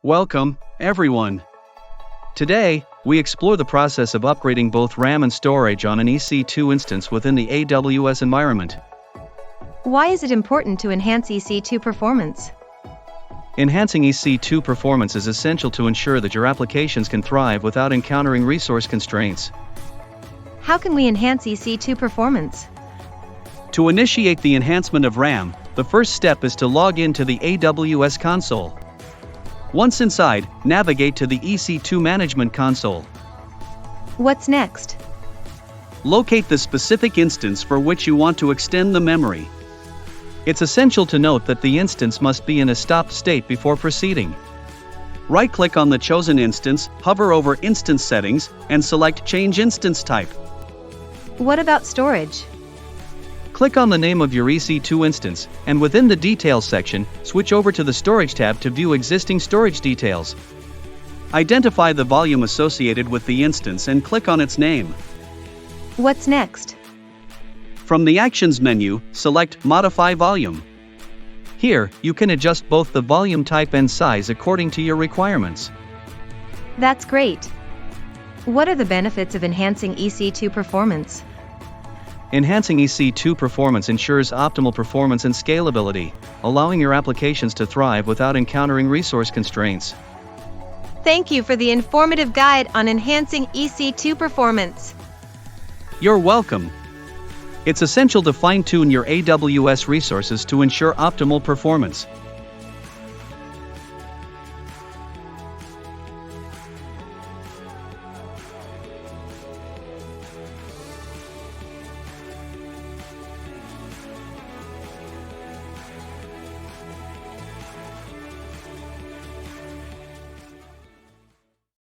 Welcome, everyone. Today, we explore the process of upgrading both RAM and storage on an EC2 instance within the AWS environment. Why is it important to enhance EC2 performance? Enhancing EC2 performance is essential to ensure that your applications can thrive without encountering resource constraints. How can we enhance EC2 performance? To initiate the enhancement of RAM, the first step is to log into the AWS console. Once inside, navigate to the EC2 Management Console. What's next? Locate the specific instance for which you want to extend the memory. It's essential to note that the instance must be in a stopped state before proceeding. Right-click on the chosen instance, hover over Instance Settings, and select Change Instance Type. What about storage? Click on the name of your EC2 instance, and within the Details section, switch over to the Storage tab to view existing storage details. Identify the volume associated with the instance and click on its name. What's next? From the Actions menu, select Modify Volume. Here, you can adjust both the volume type and size according to your requirements. That's great. What are the benefits of enhancing EC2 performance? Enhancing EC2 performance ensures optimal performance and scalability, allowing your applications to thrive without encountering resource constraints. Thank you for the informative guide on enhancing EC2 performance. You're welcome. It's essential to fine-tune your AWS resources to ensure optimal performance.